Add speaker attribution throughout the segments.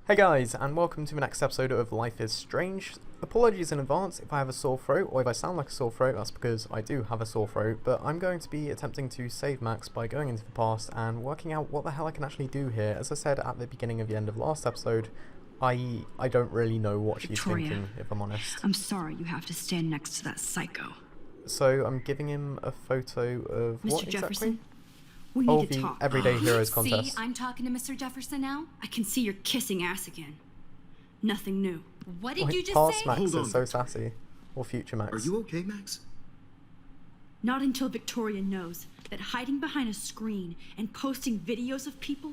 Speaker 1: Hey guys, and welcome to the next episode of Life is Strange. Apologies in advance if I have a sore throat, or if I sound like a sore throat, that's because I do have a sore throat, but I'm going to be attempting to save Max by going into the past and working out what the hell I can actually do here. As I said at the beginning of the end of last episode, I don't really know what she's thinking, if I'm honest.
Speaker 2: I'm sorry you have to stand next to that psycho.
Speaker 1: So I'm giving him a photo of
Speaker 2: Mr.
Speaker 1: what
Speaker 2: Jefferson?
Speaker 1: exactly?
Speaker 2: We
Speaker 1: Oh,
Speaker 2: need to
Speaker 1: the
Speaker 2: talk.
Speaker 1: Everyday Heroes contest.
Speaker 3: See, I'm talking to Mr. Jefferson now.
Speaker 2: I can see you're kissing ass again. Nothing new.
Speaker 3: What did you just
Speaker 1: Past
Speaker 3: say?
Speaker 1: Max
Speaker 4: Hold on.
Speaker 1: is so sassy. Or future Max.
Speaker 4: Are you okay, Max?
Speaker 2: Not until Victoria knows that hiding behind a screen and posting videos of people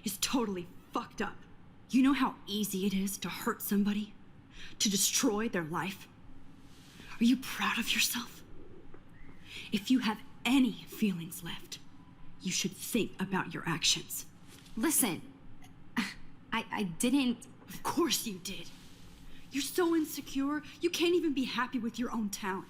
Speaker 2: is totally fucked up. You know how easy it is to hurt somebody? To destroy their life? Are you proud of yourself? If you have any feelings left, you should think about your actions.
Speaker 3: Listen, I didn't.
Speaker 2: Of course you did. You're so insecure, you can't even be happy with your own talent.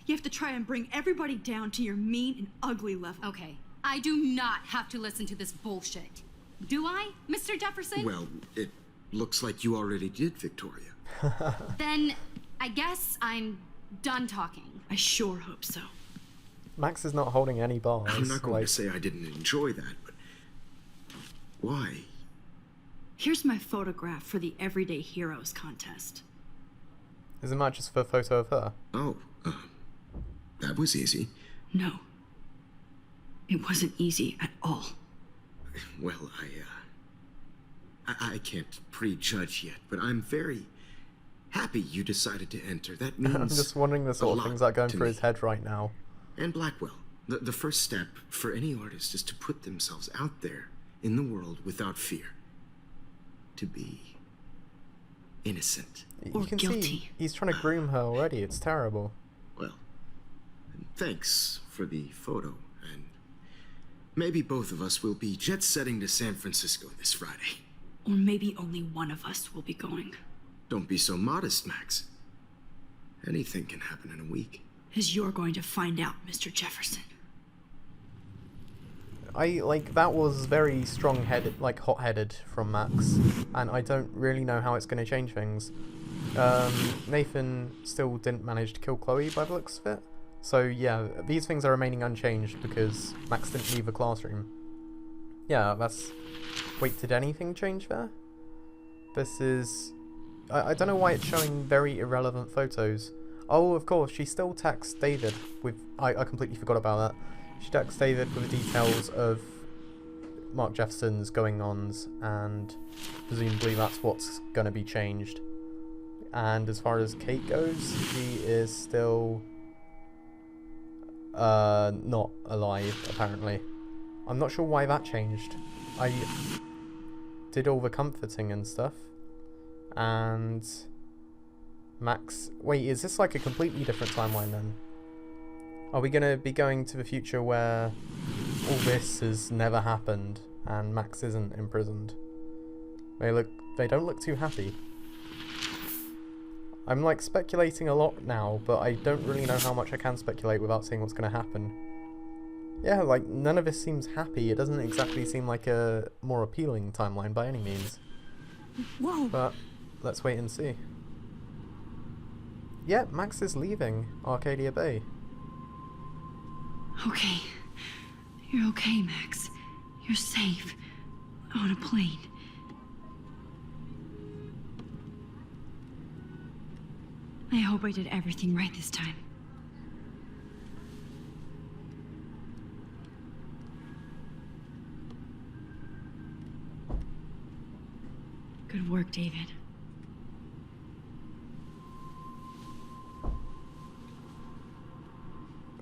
Speaker 2: You have to try and bring everybody down to your mean and ugly level.
Speaker 3: Okay, I do not have to listen to this bullshit. Do I, Mr. Jefferson?
Speaker 4: Well, it looks like you already did, Victoria.
Speaker 3: Then I guess I'm done talking.
Speaker 2: I sure hope so.
Speaker 1: Max is not holding any bars.
Speaker 4: I'm not going
Speaker 1: like,
Speaker 4: to say I didn't enjoy that, but why?
Speaker 2: Here's my photograph for the Everyday Heroes contest.
Speaker 1: Isn't that just for a photo of her?
Speaker 4: Oh, that was easy.
Speaker 2: No. It wasn't easy at all.
Speaker 4: Well, I can't prejudge yet, but I'm very happy you decided to enter. That means
Speaker 1: I'm just wondering the sort of things that are going through his head right now.
Speaker 4: And Blackwell, the first step for any artist is to put themselves out there in the world without fear. To be innocent.
Speaker 1: You
Speaker 2: Or
Speaker 1: can
Speaker 2: guilty.
Speaker 1: see he's trying to groom her already. It's terrible.
Speaker 4: Well, thanks for the photo, and maybe both of us will be jet-setting to San Francisco this Friday.
Speaker 2: Or maybe only one of us will be going.
Speaker 4: Don't be so modest, Max. Anything can happen in a week.
Speaker 2: As you're going to find out, Mr. Jefferson.
Speaker 1: That was very strong-headed, like hot-headed from Max, and I don't really know how it's going to change things. Nathan still didn't manage to kill Chloe by the looks of it, so yeah, these things are remaining unchanged because Max didn't leave the classroom. Yeah, that's... Wait, did anything change there? This is... I don't know why it's showing very irrelevant photos. Oh, of course, she still texts David with... I completely forgot about that. She texts David with the details of Mark Jefferson's going-ons, and presumably that's what's going to be changed. And as far as Kate goes, she is still not alive, apparently. I'm not sure why that changed. I did all the comforting and stuff. And Max... Wait, is this like a completely different timeline then? Are we going to be going to the future where all this has never happened and Max isn't imprisoned? They don't look too happy. I'm like speculating a lot now, but I don't really know how much I can speculate without seeing what's going to happen. Yeah, like none of this seems happy. It doesn't exactly seem like a more appealing timeline by any means.
Speaker 2: Whoa!
Speaker 1: But let's wait and see. Yeah, Max is leaving Arcadia Bay.
Speaker 2: Okay. You're okay, Max. You're safe. On a plane. I hope I did everything right this time. Good work, David.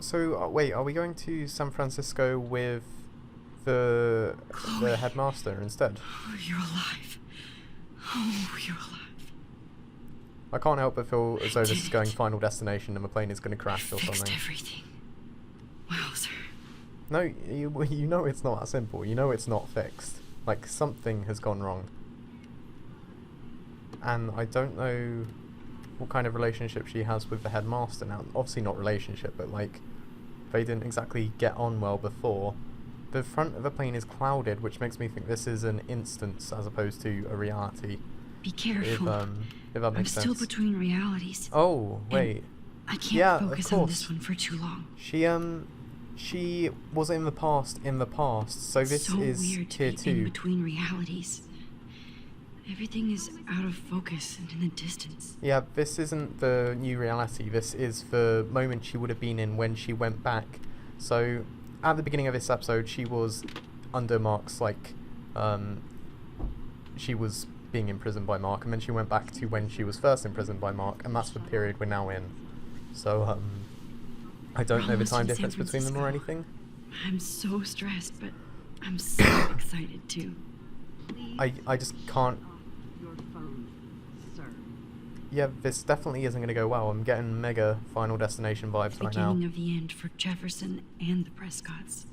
Speaker 1: So, wait, are we going to San Francisco with the headmaster instead?
Speaker 2: Oh, you're alive. Oh, you're alive.
Speaker 1: I can't help but feel as though this is
Speaker 2: did
Speaker 1: going
Speaker 2: it.
Speaker 1: Final Destination and the plane is going to crash or
Speaker 2: Fixed
Speaker 1: something.
Speaker 2: everything. Wow, sir.
Speaker 1: No, you know it's not that simple. You know it's not fixed. Like, something has gone wrong. And I don't know what kind of relationship she has with the headmaster now. Obviously not relationship, but like, they didn't exactly get on well before. the front of the plane is clouded, which makes me think this is an instance as opposed to a reality.
Speaker 2: Be careful.
Speaker 1: If that
Speaker 2: I'm
Speaker 1: makes
Speaker 2: still
Speaker 1: sense.
Speaker 2: between realities.
Speaker 1: Oh, wait.
Speaker 2: I can't
Speaker 1: Yeah, of
Speaker 2: focus on
Speaker 1: course.
Speaker 2: this one for too long.
Speaker 1: She was in the past, so this
Speaker 2: so
Speaker 1: is
Speaker 2: weird
Speaker 1: tier
Speaker 2: to be in
Speaker 1: 2.
Speaker 2: between realities. Everything is out of focus and in the distance.
Speaker 1: Yeah, this isn't the new reality. This is the moment she would have been in when she went back. So, at the beginning of this episode, she was under Mark's, like, she was being imprisoned by Mark, and then she went back to when she was first imprisoned by Mark, and that's the period we're now in. So, I don't know the
Speaker 2: almost
Speaker 1: time
Speaker 2: in San
Speaker 1: difference between them or
Speaker 2: Francisco.
Speaker 1: anything.
Speaker 2: I'm so stressed, but I'm so excited too.
Speaker 1: I just can't.
Speaker 5: Your phone, sir.
Speaker 1: Yeah, this definitely isn't going to go well. I'm getting mega Final Destination vibes right now.
Speaker 2: Beginning of the end for Jefferson and the Prescotts.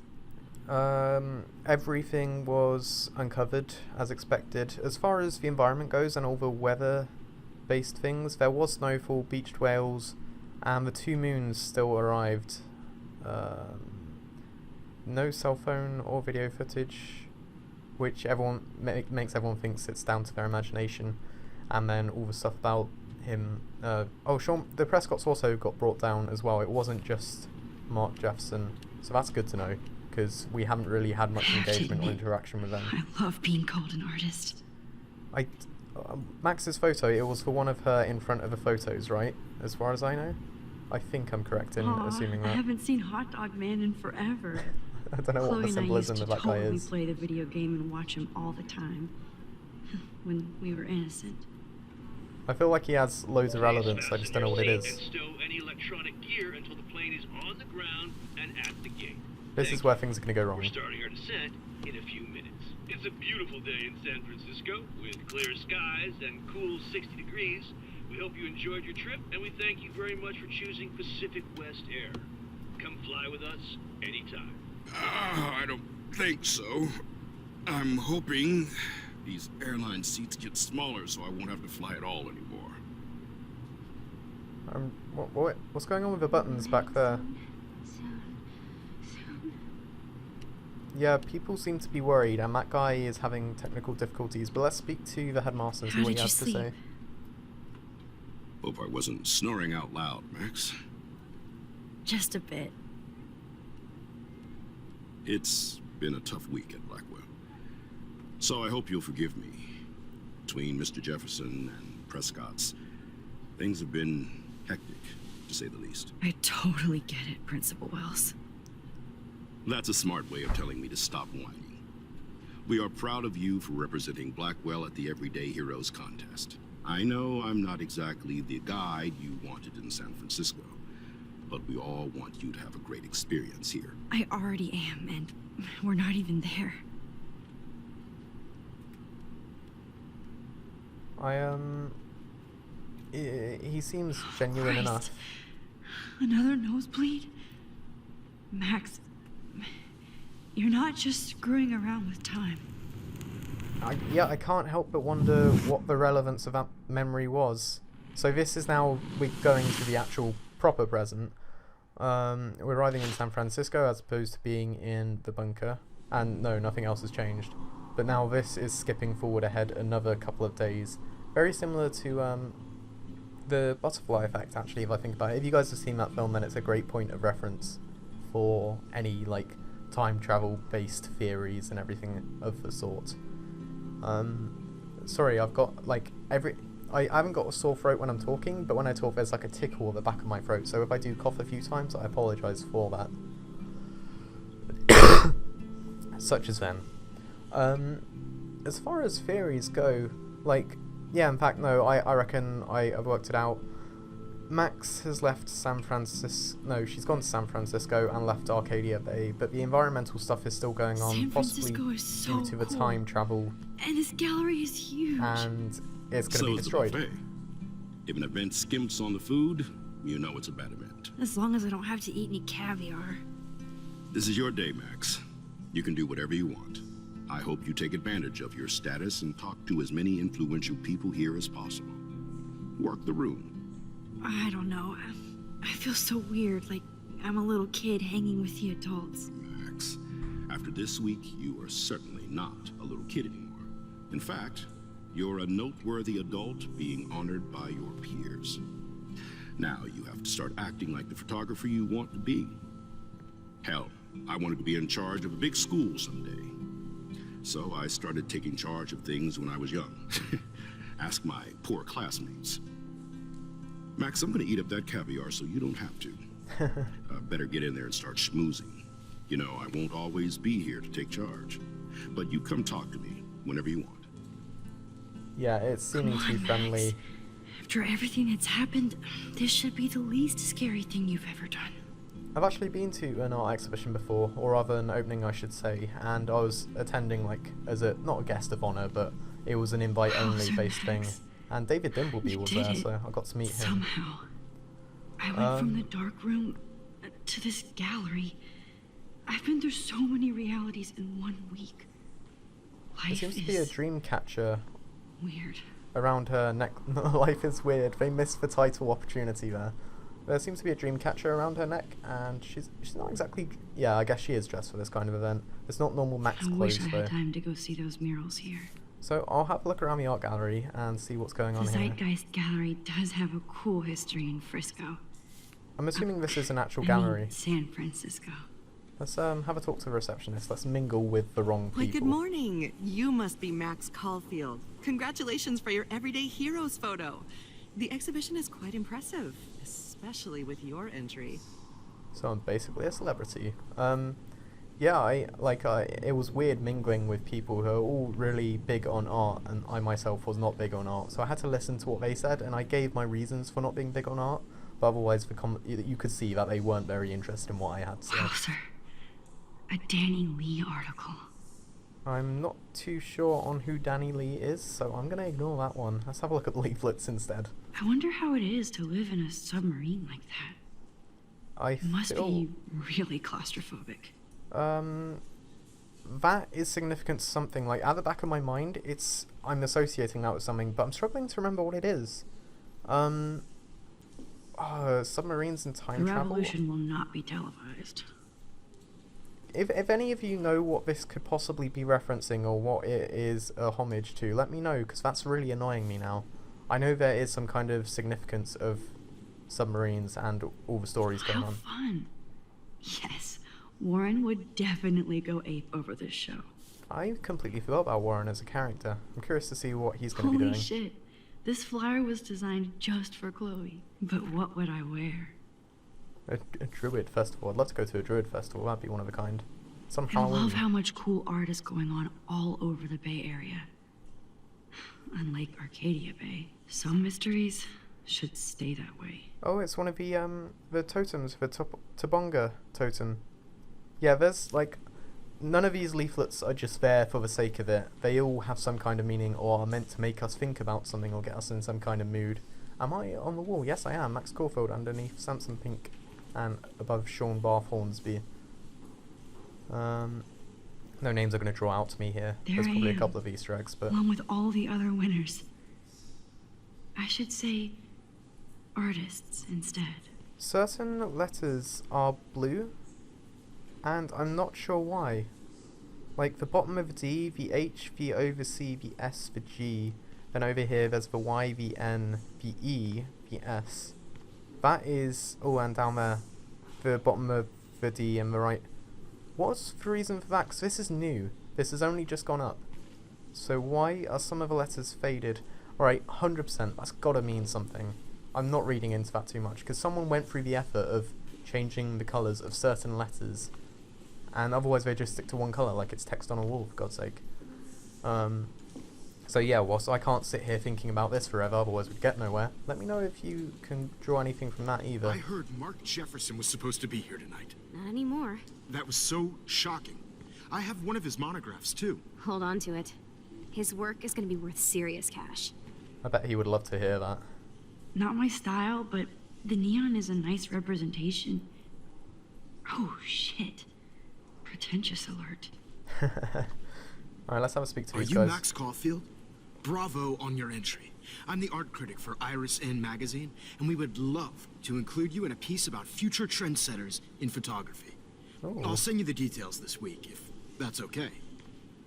Speaker 1: Everything was uncovered as expected. As far as the environment goes and all the weather-based things, there was snowfall, beached whales, and the 2 moons still arrived. No cell phone or video footage, which everyone makes everyone thinks it's down to their imagination. And then all the stuff about him. Sean, the Prescotts also got brought down as well. It wasn't just Mark Jefferson, so that's good to know, because we haven't really had much
Speaker 2: I have to
Speaker 1: engagement or
Speaker 2: admit,
Speaker 1: interaction with them.
Speaker 2: I love being called an artist.
Speaker 1: Max's photo, it was for one of her in front of the photos, right? As far as I know. I think I'm correct in assuming
Speaker 2: I
Speaker 1: that.
Speaker 2: haven't seen Hot Dog Man in forever.
Speaker 1: I don't know what
Speaker 2: Chloe
Speaker 1: the
Speaker 2: and I
Speaker 1: symbolism
Speaker 2: used
Speaker 1: of
Speaker 2: to
Speaker 1: that guy
Speaker 2: totally
Speaker 1: is.
Speaker 2: play the video game and watch him all the time. When we were innocent.
Speaker 1: I feel like he has loads of relevance, I just don't know what it
Speaker 6: And
Speaker 1: is.
Speaker 6: stow any electronic gear until the plane is on the ground and at the gate.
Speaker 1: This is where things are going to go wrong.
Speaker 6: We're starting our descent in a few minutes. It's a beautiful day in San Francisco with clear skies and cool 60 degrees. We hope you enjoyed your trip, and we thank you very much for choosing Pacific West Air. Come fly with us anytime.
Speaker 7: I don't think so. I'm hoping these airline seats get smaller so I won't have to fly at all anymore.
Speaker 1: What's going on with the buttons back there? Yeah, people seem to be worried, and that guy is having technical difficulties. But let's speak to the headmaster and see
Speaker 2: How
Speaker 1: what he
Speaker 2: did you
Speaker 1: has to
Speaker 2: sleep?
Speaker 1: say.
Speaker 7: Hope I wasn't snoring out loud, Max.
Speaker 2: Just a bit.
Speaker 7: It's been a tough week at Blackwell. So I hope you'll forgive me. Between Mr. Jefferson and Prescott's, things have been hectic, to say the least.
Speaker 2: I totally get it, Principal Wells.
Speaker 7: That's a smart way of telling me to stop whining. We are proud of you for representing Blackwell at the Everyday Heroes contest. I know I'm not exactly the guide you wanted in San Francisco, but we all want you to have a great experience here.
Speaker 2: I already am, and we're not even there.
Speaker 1: He seems genuine
Speaker 2: Christ.
Speaker 1: enough.
Speaker 2: Another nosebleed? Max, you're not just screwing around with time.
Speaker 1: I can't help but wonder what the relevance of that memory was. So this is now, we're going to the actual proper present. We're arriving in San Francisco as opposed to being in the bunker. And no, nothing else has changed. But now this is skipping forward ahead another couple of days. Very similar to the Butterfly Effect, actually, if I think about it. If you guys have seen that film, then it's a great point of reference for any, like, time travel based theories and everything of the sort. Sorry, I've got, like, I haven't got a sore throat when I'm talking, but when I talk there's like a tickle at the back of my throat, so if I do cough a few times, I apologise for that. Such as then. As far as theories go, like, yeah, in fact, no, I reckon I've worked it out. Max has left San Francisco. No, she's gone to San Francisco and left Arcadia Bay, but the environmental stuff is still going on,
Speaker 2: San
Speaker 1: possibly
Speaker 2: Francisco is so
Speaker 1: due to the
Speaker 2: cool.
Speaker 1: time travel,
Speaker 2: And this gallery is huge.
Speaker 1: and it's going to
Speaker 7: So
Speaker 1: be
Speaker 7: is the
Speaker 1: destroyed.
Speaker 7: buffet. If an event skimps on the food, you know it's a bad event.
Speaker 2: As long as I don't have to eat any caviar.
Speaker 7: This is your day, Max. You can do whatever you want. I hope you take advantage of your status and talk to as many influential people here as possible. Work the room.
Speaker 2: I don't know. I feel so weird, like I'm a little kid hanging with the adults.
Speaker 7: Max, After this week, you are certainly not a little kid anymore. In fact, you're a noteworthy adult being honored by your peers. Now you have to start acting like the photographer you want to be. Hell, I wanted to be in charge of a big school someday. So I started taking charge of things when I was young. Ask my poor classmates. Max, I'm gonna eat up that caviar so you don't have to. Better get in there and start schmoozing. You know, I won't always be here to take charge. But you come talk to me whenever you want.
Speaker 1: Yeah, it's seeming to be friendly.
Speaker 2: Max. After everything that's happened, this should be the least scary thing you've ever done.
Speaker 1: I've actually been to an art exhibition before, or rather an opening I should say, and I was attending like as a, not a guest of honour, but it was an invite-only
Speaker 2: Sir
Speaker 1: based thing.
Speaker 2: Max.
Speaker 1: And David Dimbleby
Speaker 2: You
Speaker 1: was
Speaker 2: did
Speaker 1: there,
Speaker 2: it.
Speaker 1: so I got to meet him.
Speaker 2: Somehow. I went from the dark room to this gallery. I've been through so many realities in 1 week.
Speaker 1: There
Speaker 2: Life
Speaker 1: seems to be a
Speaker 2: is
Speaker 1: dream catcher
Speaker 2: weird.
Speaker 1: around her neck. Life is weird. They missed the title opportunity there. There seems to be a dream catcher around her neck, and she's not exactly. Yeah, I guess she is dressed for this kind of event. It's not normal Max
Speaker 2: I
Speaker 1: clothes
Speaker 2: wish I
Speaker 1: though.
Speaker 2: had time to go see those murals here.
Speaker 1: So I'll have a look around the art gallery and see what's going
Speaker 2: The
Speaker 1: on here.
Speaker 2: Zeitgeist Gallery does have a cool history in Frisco.
Speaker 1: I'm assuming this is an actual
Speaker 2: I mean,
Speaker 1: gallery.
Speaker 2: San Francisco.
Speaker 1: Let's have a talk to the receptionist. Let's mingle with the wrong people.
Speaker 5: Why, good morning. You must be Max Caulfield. Congratulations for your Everyday Heroes photo. The exhibition is quite impressive, especially with your entry.
Speaker 1: So I'm basically a celebrity. Yeah, it was weird mingling with people who are all really big on art, and I myself was not big on art. So I had to listen to what they said, and I gave my reasons for not being big on art. But otherwise, you could see that they weren't very interested in what I had to say.
Speaker 2: Wow, sir. A Danny Lee article.
Speaker 1: I'm not too sure on who Danny Lee is, so I'm gonna ignore that one. Let's have a look at the leaflets instead.
Speaker 2: I wonder how it is to live in a submarine like that.
Speaker 1: I
Speaker 2: It must
Speaker 1: feel
Speaker 2: be really claustrophobic.
Speaker 1: that is significant to something. Like at the back of my mind, I'm associating that with something, but I'm struggling to remember what it is. Submarines and time
Speaker 2: The
Speaker 1: travel.
Speaker 2: revolution will not be televised.
Speaker 1: If any of you know what this could possibly be referencing or what it is a homage to, let me know, because that's really annoying me now. I know there is some kind of significance of submarines and all the stories going
Speaker 2: How
Speaker 1: on.
Speaker 2: fun. Yes, Warren would definitely go ape over this show.
Speaker 1: I completely forgot about Warren as a character. I'm curious to see what he's going to be
Speaker 2: Holy
Speaker 1: doing.
Speaker 2: shit. This flyer was designed just for Chloe. But what would I wear?
Speaker 1: A druid festival. I'd love to go to a druid festival. That'd be one of a kind. Some
Speaker 2: I
Speaker 1: Halloween.
Speaker 2: love how much cool art is going on all over the Bay Area. Unlike Arcadia Bay, some mysteries should stay that way.
Speaker 1: Oh, it's one of the totems, the Tabonga totem. Yeah, there's like none of these leaflets are just there for the sake of it. They all have some kind of meaning or are meant to make us think about something or get us in some kind of mood. Am I on the wall? Yes, I am. Max Caulfield underneath Samson Pink and above Sean Barth Hornsby. No names are going to draw out to me here.
Speaker 2: There
Speaker 1: There's
Speaker 2: I
Speaker 1: probably a
Speaker 2: am,
Speaker 1: couple of Easter eggs, but
Speaker 2: along with all the other winners. I should say artists instead.
Speaker 1: certain letters are blue, and I'm not sure why. Like the bottom of the D, the H, the O, the C, the S, the G. Then over here there's the Y, the N, the E, the S. That is... oh, and down there, the bottom of the D and the right. What's the reason for that? Because this is new. This has only just gone up. So why are some of the letters faded? Alright, 100%, that's gotta mean something. I'm not reading into that too much, because someone went through the effort of changing the colours of certain letters, and otherwise they just stick to one colour, like it's text on a wall, for God's sake. So yeah, whilst I can't sit here thinking about this forever, otherwise we'd get nowhere, let me know if you can draw anything from that either.
Speaker 4: I heard Mark Jefferson was supposed to be here tonight.
Speaker 8: Not anymore.
Speaker 4: That was so shocking. I have one of his monographs, too.
Speaker 8: Hold on to it. His work is going to be worth serious cash.
Speaker 1: I bet he would love to hear that.
Speaker 2: Not my style, but the neon is a nice representation. Oh, shit. Pretentious alert.
Speaker 1: Alright, let's have a speak to
Speaker 4: Are
Speaker 1: these
Speaker 4: you
Speaker 1: guys.
Speaker 4: Max Caulfield? Bravo on your entry. I'm the art critic for Iris N magazine, and we would love to include you in a piece about future trendsetters in photography.
Speaker 1: Ooh.
Speaker 4: I'll send you the details this week, That's okay.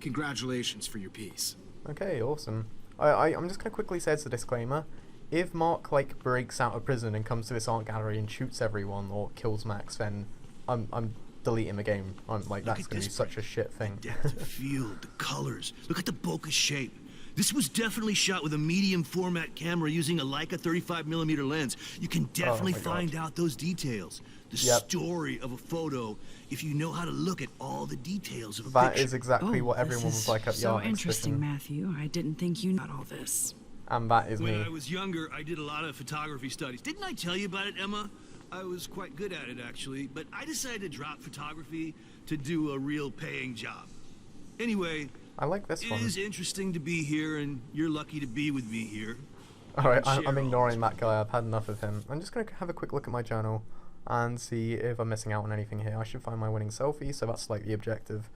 Speaker 4: Congratulations for your piece.
Speaker 1: Okay, awesome. I'm just gonna quickly say as a disclaimer, if Mark like breaks out of prison and comes to this art gallery and shoots everyone or kills Max, then I'm deleting the game. I'm like, that's gonna be such a shit thing.
Speaker 6: Depth of field, the colors. Look at the bokeh shape. This was definitely shot with a medium format camera using a Leica 35mm lens. You can definitely find out those details. The story of a photo if you know how to look at all the details of a picture.
Speaker 1: That is exactly what everyone was like at the
Speaker 5: so
Speaker 1: art
Speaker 5: interesting,
Speaker 1: exhibition.
Speaker 5: Matthew. I didn't think you knew all this.
Speaker 1: And that is
Speaker 6: When
Speaker 1: me.
Speaker 6: I was younger, I did a lot of photography studies. Didn't I tell you about it, Emma? I was quite good at it, actually, but I decided to drop photography to do a real paying job. Anyway,
Speaker 1: I like this
Speaker 6: it
Speaker 1: one.
Speaker 6: is interesting to be here, and you're lucky to be with me here.
Speaker 1: Alright,
Speaker 6: I can
Speaker 1: I'm
Speaker 6: share all
Speaker 1: ignoring
Speaker 6: this
Speaker 1: that guy. I've had enough of him. I'm just going to have a quick look at my journal and see if I'm missing out on anything here. I should find my winning selfie, so that's like the objective.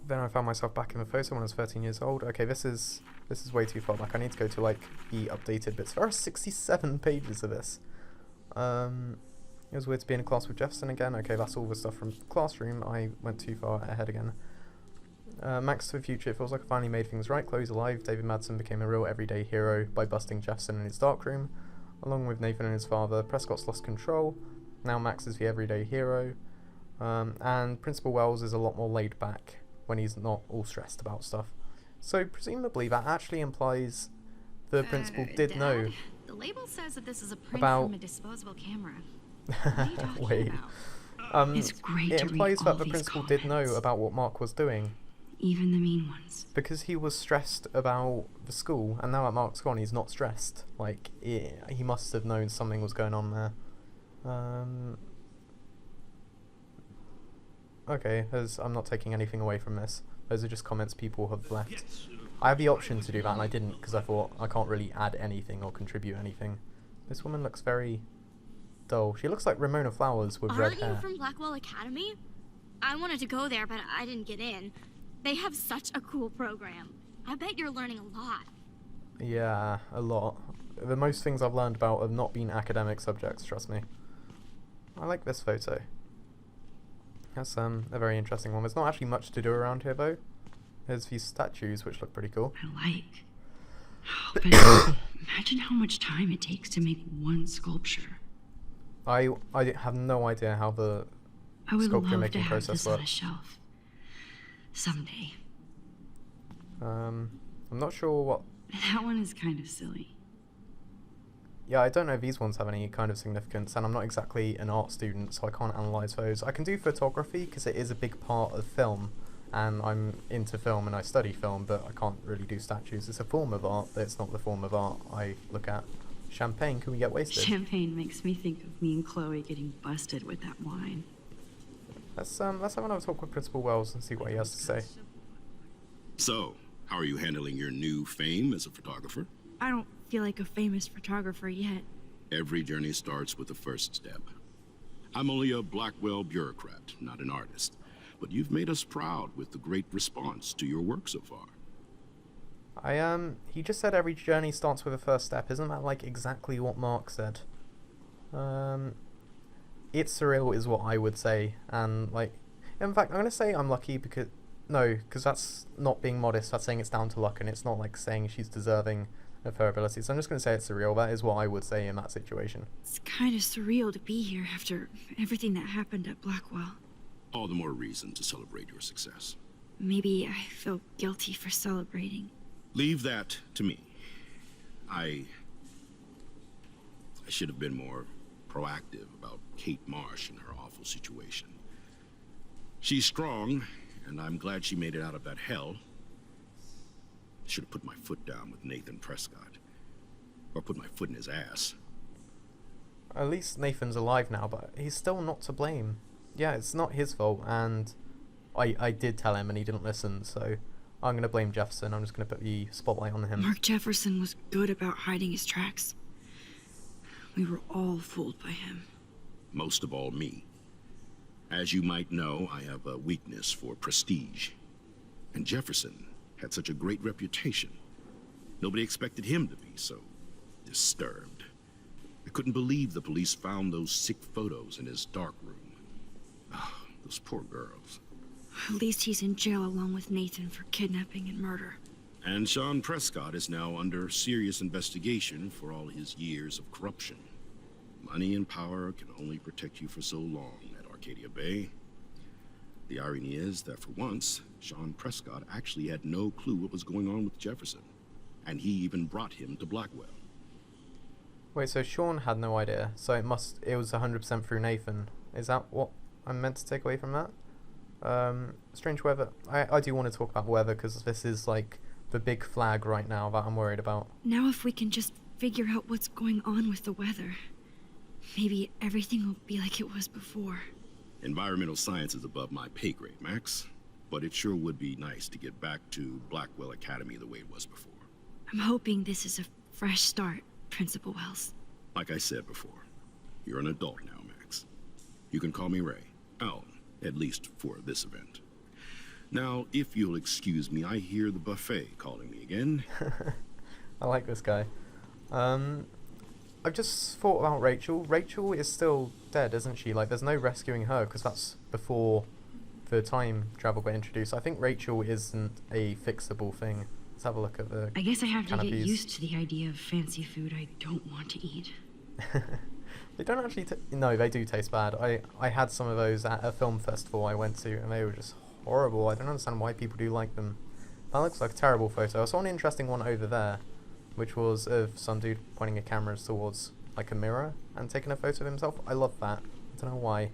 Speaker 1: Then I found myself back in the photo when I was 13 years old. Okay, this is way too far back. I need to go to like the updated bits. There are 67 pages of this. It was weird to be in a class with Jefferson again. Okay, that's all the stuff from the classroom. I went too far ahead again. Max to the future. It feels like I finally made things right. Chloe's alive. David Madsen became a real everyday hero by busting Jefferson in his darkroom, along with Nathan and his father. Prescott's lost control. Now Max is the everyday hero. And Principal Wells is a lot more laid back when he's not all stressed about stuff. So presumably that actually implies the principal did
Speaker 8: Dad,
Speaker 1: know.
Speaker 8: The label says that this is a print
Speaker 1: About-
Speaker 8: from a disposable camera. What are you talking
Speaker 1: Wait.
Speaker 8: about?
Speaker 5: It's great
Speaker 1: It
Speaker 5: to read
Speaker 1: implies
Speaker 5: all
Speaker 1: that the
Speaker 5: these
Speaker 1: principal did know
Speaker 5: comments.
Speaker 1: about what Mark was doing,
Speaker 5: Even the mean ones.
Speaker 1: because he was stressed about the school, and now that Mark's gone, he's not stressed. Like, he must have known something was going on there. Okay, I'm not taking anything away from this. Those are just comments people have left.
Speaker 6: Yes.
Speaker 1: I have the option to do that, and I didn't, because I thought I can't really add anything or contribute anything. This woman looks very dull. She looks like Ramona Flowers with red
Speaker 9: Aren't you
Speaker 1: hair.
Speaker 9: from Blackwell Academy? I wanted to go there, but I didn't get in. They have such a cool program. I bet you're learning a lot.
Speaker 1: Yeah, a lot. The most things I've learned about have not been academic subjects, trust me. I like this photo. That's a very interesting one. There's not actually much to do around here though. There's these statues which look pretty cool.
Speaker 5: I like. But imagine how much time it takes to make one sculpture.
Speaker 1: I have no idea how the
Speaker 5: I would
Speaker 1: sculpture
Speaker 5: love to
Speaker 1: making
Speaker 5: have
Speaker 1: process
Speaker 5: this on a
Speaker 1: works.
Speaker 5: shelf. Someday.
Speaker 1: I'm not sure what.
Speaker 5: That one is kind of silly.
Speaker 1: Yeah, I don't know if these ones have any kind of significance, and I'm not exactly an art student, so I can't analyse those. I can do photography because it is a big part of film, and I'm into film and I study film, but I can't really do statues. It's a form of art, but it's not the form of art I look at. Champagne, can we get wasted?
Speaker 5: Champagne makes me think of me and Chloe getting busted with that wine.
Speaker 1: Let's have another talk with Principal Wells and see what he has to say.
Speaker 7: So, how are you handling your new fame as a photographer?
Speaker 2: I don't feel like a famous photographer yet.
Speaker 7: Every journey starts with the first step. I'm only a Blackwell bureaucrat, not an artist. But you've made us proud with the great response to your work so far.
Speaker 1: He just said every journey starts with a first step. Isn't that like exactly what Mark said? It's surreal is what I would say, and like, in fact, I'm gonna say I'm lucky because, because that's not being modest, that's saying it's down to luck, and it's not like saying she's deserving of her abilities. So I'm just gonna say it's surreal. That is what I would say in that situation.
Speaker 2: It's kind of surreal to be here after everything that happened at Blackwell.
Speaker 7: All the more reason to celebrate your success.
Speaker 2: Maybe I feel guilty for celebrating.
Speaker 7: Leave that to me. I should have been more proactive about Kate Marsh and her awful situation. She's strong, and I'm glad she made it out of that hell. I should have put my foot down with Nathan Prescott. Or put my foot in his ass.
Speaker 1: At least Nathan's alive now, but he's still not to blame. Yeah, it's not his fault, and I did tell him and he didn't listen, so I'm going to blame Jefferson. I'm just going to put the spotlight on him.
Speaker 2: Mark Jefferson was good about hiding his tracks. We were all fooled by him.
Speaker 7: Most of all, me. As you might know, I have a weakness for prestige. And Jefferson had such a great reputation. Nobody expected him to be so disturbed. I couldn't believe the police found those sick photos in his dark room. Those poor girls.
Speaker 2: At least he's in jail along with Nathan for kidnapping and murder.
Speaker 7: And Sean Prescott is now under serious investigation for all his years of corruption. Money and power can only protect you for so long at Arcadia Bay. The irony is that for once, Sean Prescott actually had no clue what was going on with Jefferson. And he even brought him to Blackwell.
Speaker 1: Wait, so Sean had no idea, so it was 100% through Nathan. Is that what I'm meant to take away from that? Strange weather. I do want to talk about weather, because this is like the big flag right now that I'm worried about.
Speaker 2: Now if we can just figure out what's going on with the weather, maybe everything will be like it was before.
Speaker 7: Environmental science is above my pay grade, Max. But it sure would be nice to get back to Blackwell Academy the way it was before.
Speaker 2: I'm hoping this is a fresh start, Principal Wells.
Speaker 7: Like I said before, you're an adult now, Max. You can call me Ray. Alan, at least for this event. Now, if you'll excuse me, I hear the buffet calling me again.
Speaker 1: I like this guy. I've just thought about Rachel. Rachel is still dead, isn't she? Like, there's no rescuing her, because that's before the time travel got introduced. I think Rachel isn't a fixable thing. Let's have a look at the
Speaker 2: I guess I have to
Speaker 1: canopies.
Speaker 2: get used to the idea of fancy food I don't want to eat.
Speaker 1: They don't actually no, they do taste bad. I had some of those at a film festival I went to, and they were just horrible. I don't understand why people do like them. That looks like a terrible photo. I saw an interesting one over there, which was of some dude pointing a camera towards like a mirror and taking a photo of himself. I love that. I don't know why.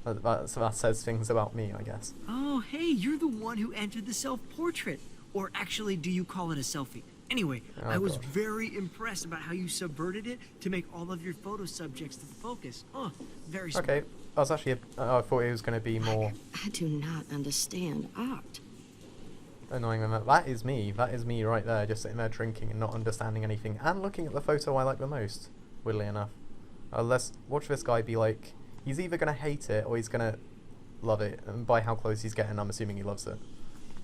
Speaker 1: That says things about me, I guess.
Speaker 10: Oh, hey, you're the one who entered the self-portrait. Or actually, do you call it a selfie? Anyway,
Speaker 1: Oh,
Speaker 10: I was
Speaker 1: God.
Speaker 10: very impressed about how you subverted it to make all of your photo subjects the focus. Oh, very smart.
Speaker 1: Okay, I was actually I thought it was going to be more
Speaker 11: I do not understand art.
Speaker 1: annoying than that. That is me. That is me right there, just sitting there drinking and not understanding anything, and looking at the photo I like the most. Weirdly enough, let's watch this guy be like, he's either gonna hate it or he's gonna love it. And by how close he's getting, I'm assuming he loves it.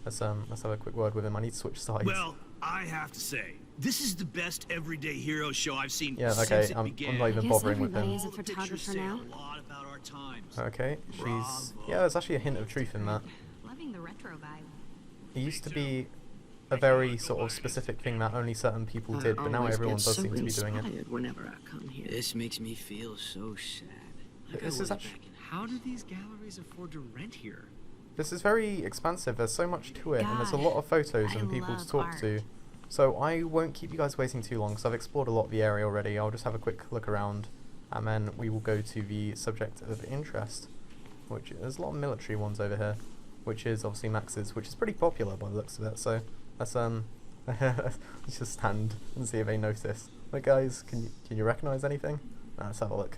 Speaker 1: Let's have a quick word with him. I need to switch sides.
Speaker 6: Well, I have to say, this is the best everyday hero show I've seen
Speaker 1: Yeah,
Speaker 6: since
Speaker 1: okay,
Speaker 6: it
Speaker 1: I'm
Speaker 6: began.
Speaker 1: not even bothering with
Speaker 8: everybody
Speaker 1: him.
Speaker 8: is a
Speaker 6: All the pictures
Speaker 8: photographer
Speaker 6: say
Speaker 8: now.
Speaker 6: a lot about our times.
Speaker 1: Okay, she's
Speaker 6: Bravo.
Speaker 1: yeah. There's actually a hint of truth in that.
Speaker 3: Loving the retro vibe.
Speaker 1: It used to be a very sort of specific thing that only certain people did, but now
Speaker 11: always
Speaker 1: everyone
Speaker 11: get
Speaker 1: does
Speaker 11: so
Speaker 1: seem to be doing it.
Speaker 11: inspired whenever I come here.
Speaker 10: This makes me feel so sad. Like
Speaker 1: This
Speaker 10: I
Speaker 1: is
Speaker 10: was
Speaker 1: actu-
Speaker 10: back in. How do these galleries afford to rent here?
Speaker 1: This is very expansive. There's so much to it, and there's a
Speaker 3: God,
Speaker 1: lot of photos
Speaker 3: I
Speaker 1: and people to
Speaker 3: love
Speaker 1: talk
Speaker 3: art.
Speaker 1: to. So I won't keep you guys waiting too long, because I've explored a lot of the area already. I'll just have a quick look around, and then we will go to the subject of interest, which there's a lot of military ones over here, which is obviously Max's, which is pretty popular by the looks of it. So let's let's just stand and see if they notice. Like, guys, can you recognize anything? Let's have a look.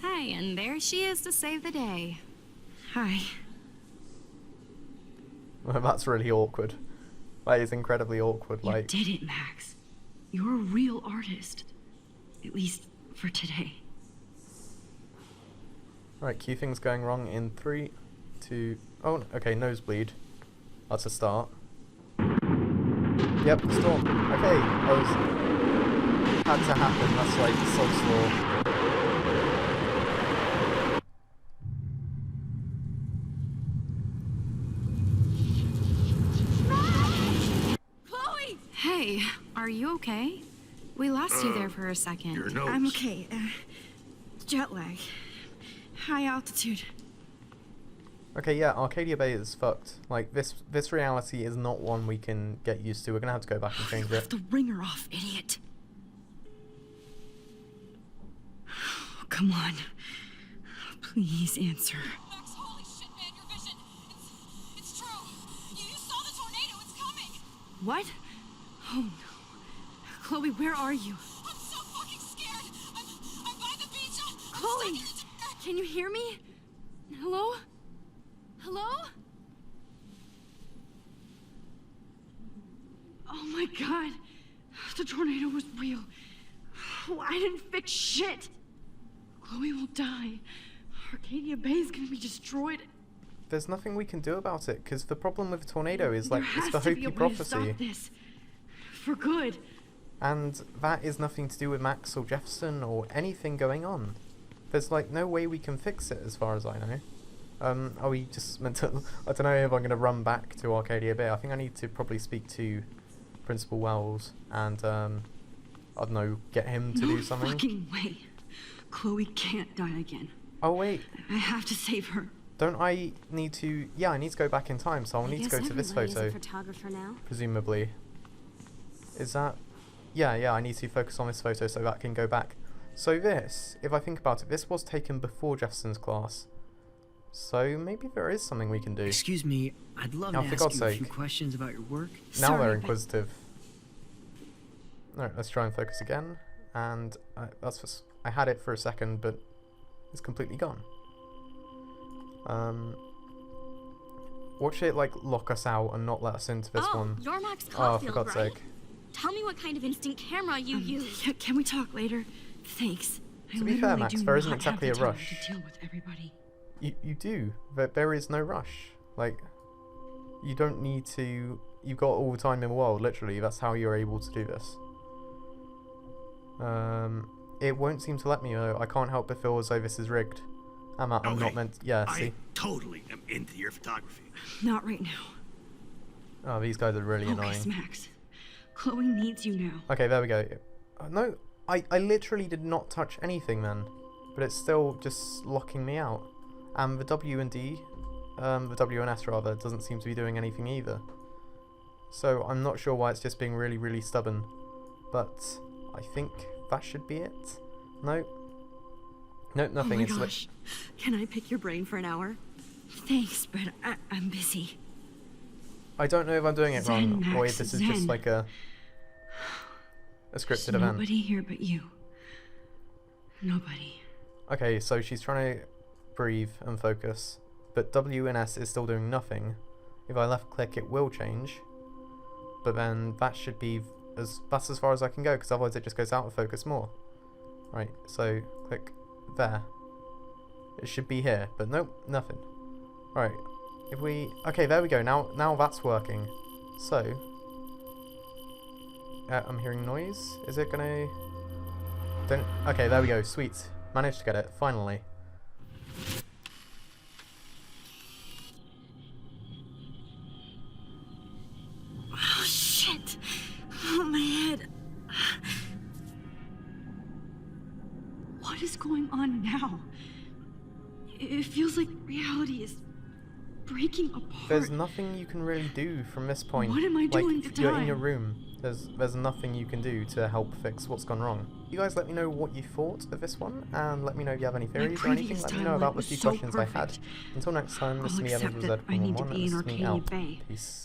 Speaker 3: Hi, and there she is to save the day.
Speaker 2: Hi.
Speaker 1: Well, that's really awkward. That is incredibly awkward.
Speaker 2: You
Speaker 1: Like,
Speaker 2: did it, Max. You're a real artist. At least for today.
Speaker 1: right, cue things going wrong in 3, 2. Oh, okay, nosebleed. That's a start. Yep, storm. Okay, that was had to happen. That's like sod's law.
Speaker 3: Chloe!
Speaker 2: Hey, are you okay? We lost you there for a second.
Speaker 6: Your nose.
Speaker 2: I'm okay. Jet lag. High altitude.
Speaker 1: Okay, yeah, Arcadia Bay is fucked. Like, this reality is not one we can get used to. We're gonna have to go back and change
Speaker 2: Left
Speaker 1: it.
Speaker 2: the ringer off, idiot. Come on. Please answer.
Speaker 12: Max, holy shit, man, your vision. It's true. You saw the tornado. It's coming.
Speaker 2: What? Oh no. Chloe, where are you?
Speaker 12: I'm so fucking scared. I'm by the beach. I'm
Speaker 2: Chloe!
Speaker 12: stuck in the-
Speaker 2: Can you hear me? Hello? Hello? Oh my god. The tornado was real. Oh, I didn't fix shit. Chloe will die. Arcadia Bay is gonna be destroyed.
Speaker 1: There's nothing we can do about it, because the problem with the tornado is,
Speaker 2: There
Speaker 1: like,
Speaker 2: has
Speaker 1: it's the
Speaker 2: to be a
Speaker 1: Hopi
Speaker 2: way to
Speaker 1: prophecy.
Speaker 2: stop this. For good.
Speaker 1: And that is nothing to do with Max or Jefferson or anything going on. there's like no way we can fix it as far as I know. Are we just meant to... I don't know if I'm going to run back to Arcadia Bay. I think I need to probably speak to Principal Wells and, I don't know, get him to do something.
Speaker 2: No fucking way. Chloe can't die again.
Speaker 1: Oh, wait.
Speaker 2: I have to save her.
Speaker 1: Don't I need to... Yeah, I need to go back in time, so I'll need to go to this photo.
Speaker 8: Photographer now.
Speaker 1: Presumably. Is that... Yeah, I need to focus on this photo so that can go back. So this, if I think about it, this was taken before Jefferson's class. So maybe there is something we can do.
Speaker 10: Excuse me, I'd love
Speaker 1: Now,
Speaker 10: to
Speaker 1: for
Speaker 10: ask
Speaker 1: God's
Speaker 10: you a few
Speaker 1: sake.
Speaker 10: questions about your work.
Speaker 1: Now
Speaker 2: Sorry,
Speaker 1: they're
Speaker 2: but-
Speaker 1: inquisitive. Alright, let's try and focus again. And that's just... I had it for a second, but it's completely gone. Watch it, like, lock us out and not let us into this one.
Speaker 9: You're Max
Speaker 1: Oh, for
Speaker 9: Caulfield,
Speaker 1: God's
Speaker 9: right?
Speaker 1: sake.
Speaker 9: Tell me what kind of instant camera you use.
Speaker 2: Can we talk later? Thanks. I
Speaker 1: To be fair,
Speaker 2: literally
Speaker 1: Max,
Speaker 2: do
Speaker 1: there isn't
Speaker 2: not have
Speaker 1: exactly
Speaker 2: the
Speaker 1: a
Speaker 2: time
Speaker 1: rush.
Speaker 2: to deal with everybody.
Speaker 1: You do. There is no rush. Like, you don't need to... You've got all the time in the world, literally. That's how you're able to do this. It won't seem to let me, though. I can't help but feel as though this is rigged. I'm not meant... Yeah, see?
Speaker 13: I totally am into your photography.
Speaker 2: Not right now.
Speaker 1: Oh, these guys are really
Speaker 2: Focus,
Speaker 1: annoying.
Speaker 2: Max. Chloe needs you now.
Speaker 1: Okay, there we go. No, I literally did not touch anything then. But it's still just locking me out. And the W and D, the W and S rather, doesn't seem to be doing anything either. So I'm not sure why it's just being really, really stubborn. But I think that should be it. No. No, nothing.
Speaker 2: Oh my
Speaker 1: It's
Speaker 2: gosh.
Speaker 5: Can I pick your brain for an hour?
Speaker 2: Thanks, but I'm busy.
Speaker 1: I don't know if I'm doing it
Speaker 2: Zen,
Speaker 1: wrong, or
Speaker 2: Max,
Speaker 1: if this is
Speaker 2: Zen.
Speaker 1: just like a scripted
Speaker 2: There's
Speaker 1: event.
Speaker 2: nobody here but you. Nobody.
Speaker 1: Okay, so she's trying to breathe and focus, but W and S is still doing nothing. If I left click, it will change, but then that should be that's as far as I can go, because otherwise it just goes out of focus more. Right, so click there. It should be here, but nope, nothing. Right, if we... Okay, there we go, now that's working. So... I'm hearing noise. Is it gonna... Okay, there we go, sweet. Managed to get it, finally.
Speaker 2: Oh, shit. Oh, my head. What is going on now? It feels like reality is breaking apart.
Speaker 1: There's nothing you can really do from this point.
Speaker 2: What am I doing
Speaker 1: like,
Speaker 2: to
Speaker 1: you're
Speaker 2: die?
Speaker 1: in your room. There's nothing you can do to help fix what's gone wrong. You guys let me know what you thought of this one, and let me know if you have any theories or anything.
Speaker 2: previous
Speaker 1: Let me know
Speaker 2: timeline
Speaker 1: about the
Speaker 2: was
Speaker 1: few
Speaker 2: so
Speaker 1: questions I had.
Speaker 2: perfect.
Speaker 1: Until next time, this is
Speaker 2: I'll
Speaker 1: me, Evans
Speaker 2: accept
Speaker 1: with
Speaker 2: that I need to
Speaker 1: Z111,
Speaker 2: be in
Speaker 1: this is me
Speaker 2: Arcadia
Speaker 1: out.
Speaker 2: Bay.
Speaker 1: Peace.